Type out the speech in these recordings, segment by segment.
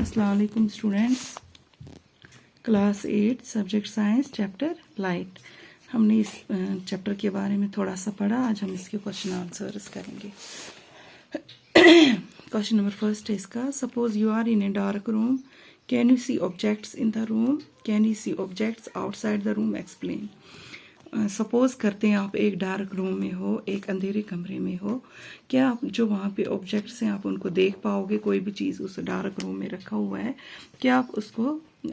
अस्सलाम वालेकुम students, class 8 subject science chapter light. हमने इस चैप्टर के बारे में थोड़ा सा पढ़ा। आज हम इसके क्वेश्चन आंसर्स करेंगे। क्वेश्चन नंबर फर्स्ट है इसका, suppose you are in a dark room, can you see objects in the room, can you see objects outside the room, explain. Suppose करते हैं आप एक डार्क रूम में हो, एक अंधेरे कमरे में हो, क्या आप जो वहाँ पे ऑब्जेक्ट्स हैं आप उनको देख पाओगे? कोई भी चीज़ उस डार्क रूम में रखा हुआ है, क्या आप उसको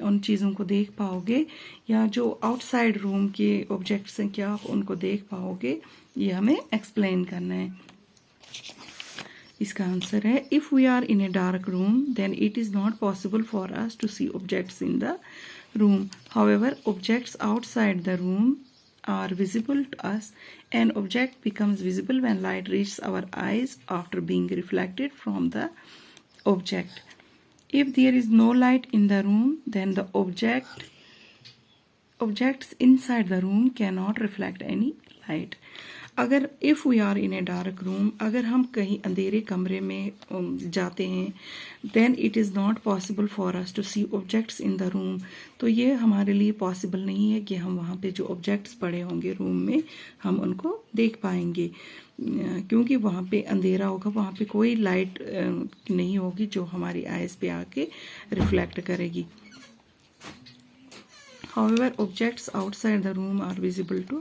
उन चीज़ों को देख पाओगे? या जो आउटसाइड रूम के ऑब्जेक्ट्स हैं क्या आप उनको देख पाओगे? ये हमें एक्सप्लेन करना है। इसका आंसर है, if we are in a dark room then it is not possible for us to see objects in the room, however objects outside the room are visible to us. An object becomes visible when light reaches our eyes after being reflected from the object. If there is no light in the room, then the objects inside the room cannot reflect any light. अगर if we are in a dark room, अगर हम कहीं अंधेरे कमरे में जाते हैं, then it is not possible for us to see objects in the room, तो ये हमारे लिए पॉसिबल नहीं है कि हम वहाँ पे जो ऑब्जेक्ट्स पड़े होंगे रूम में हम उनको देख पाएंगे, क्योंकि वहाँ पे अंधेरा होगा, वहाँ पे कोई लाइट नहीं होगी जो हमारी आइज़ पे आके रिफ्लेक्ट करेगी। However, objects outside the room are visible to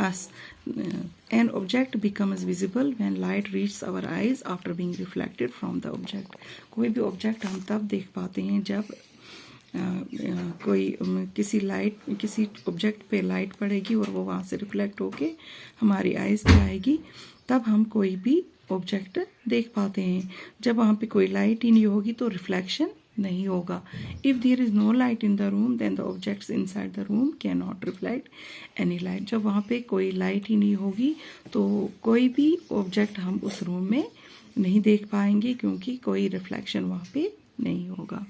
us. An object becomes visible when light reaches our eyes after being reflected from the object. कोई भी ऑब्जेक्ट हम तब देख पाते हैं जब किसी ऑब्जेक्ट पे लाइट पड़ेगी और वो वहाँ से रिफ्लेक्ट होके हमारी आइज़ पे आएगी, तब हम कोई भी ऑब्जेक्ट देख पाते हैं। जब वहाँ पे कोई लाइट ही नहीं होगी तो रिफ्लेक्शन नहीं होगा। If there is no light in the room then the objects inside the room can not reflect any light. जब वहाँ पे कोई लाइट ही नहीं होगी तो कोई भी ऑब्जेक्ट हम उस रूम में नहीं देख पाएंगे, क्योंकि कोई रिफ्लेक्शन वहाँ पे नहीं होगा।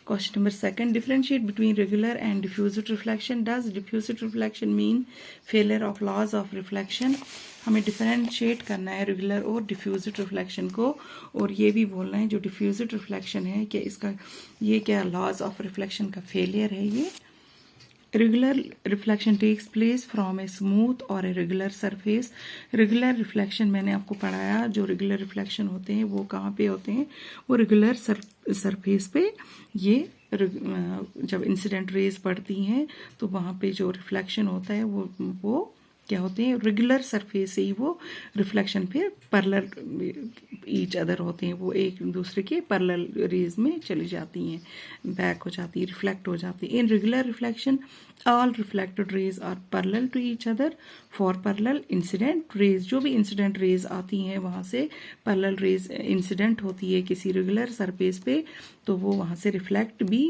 Question number second, differentiate between regular and diffused reflection. Does diffused reflection mean failure of laws of reflection? हमें डिफरेंशिएट करना है रेगुलर और डिफ्यूज्ड रिफ्लेक्शन को, और ये भी बोलना है जो डिफ्यूज्ड रिफ्लेक्शन है कि इसका ये क्या लॉज ऑफ रिफ्लेक्शन का फेलियर है। ये regular reflection takes place from a smooth और a regular surface. Regular reflection मैंने आपको पढ़ाया, जो रेगुलर रिफ्लेक्शन होते हैं वो कहाँ पे होते हैं? वो रेगुलर सरफेस पे। ये जब इंसिडेंट रेज पड़ती हैं तो वहाँ पे जो रिफ्लेक्शन होता है वो क्या होते हैं? रेगुलर सरफेस से ही वो रिफ्लेक्शन फिर पैरेलल ईच अदर होते हैं, वो एक दूसरे के पैरेलल रेज में चली जाती हैं, बैक हो जाती है, रिफ्लेक्ट हो जाती है। In regular reflection all reflected rays are parallel to each other for parallel incident rays. जो भी इंसिडेंट रेज आती हैं वहाँ से पैरेलल रेज इंसिडेंट होती है किसी रेगुलर सरफेस पे, तो वो वहाँ से रिफ्लेक्ट भी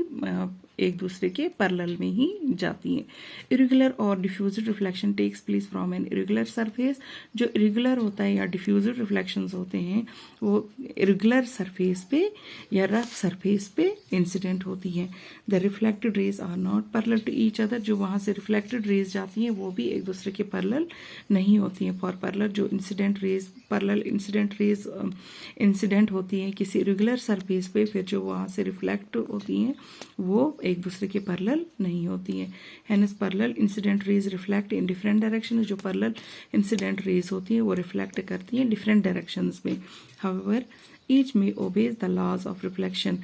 एक दूसरे के पैरेलल में ही जाती हैं। इरेगुलर और diffused reflection takes place from an irregular surface. जो इरेगुलर होता है या डिफ्यूज्ड रिफ्लेक्शंस होते हैं वो इरेगुलर सरफेस पे या रफ सरफेस पे इंसिडेंट होती हैं। The reflected rays are not parallel to each other. जो वहाँ से रिफ्लेक्टेड रेज जाती हैं वो भी एक दूसरे के पैरेलल नहीं होती हैं। फॉर पैरेलल जो incident raise parallel incident raise incident होती हैं किसी रेगुलर सरफेस पे, फिर जो वहाँ से रिफ्लेक्ट होती हैं वो एक दूसरे के पैरेलल नहीं होती हैं। Hence parallel incident rays reflect in different direction. जो पैरेलल इंसिडेंट रेज होती हैं वो रिफ्लेक्ट करती हैं डिफरेंट डायरेक्शंस में। हाउएवर ईच में obeys the laws of reflection,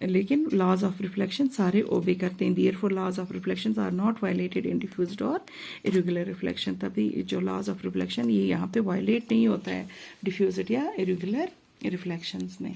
लेकिन लॉज ऑफ रिफ्लेक्शन सारे ओबे करते हैं। Therefore laws of reflection are not violated in diffused और इरेगुलर रिफ्लेक्शन। तभी जो लॉज ऑफ रिफ्लेक्शन ये यहाँ पे वायलेट नहीं होता है डिफ्यूज्ड या इरेगुलर रिफ्लेक्शंस में।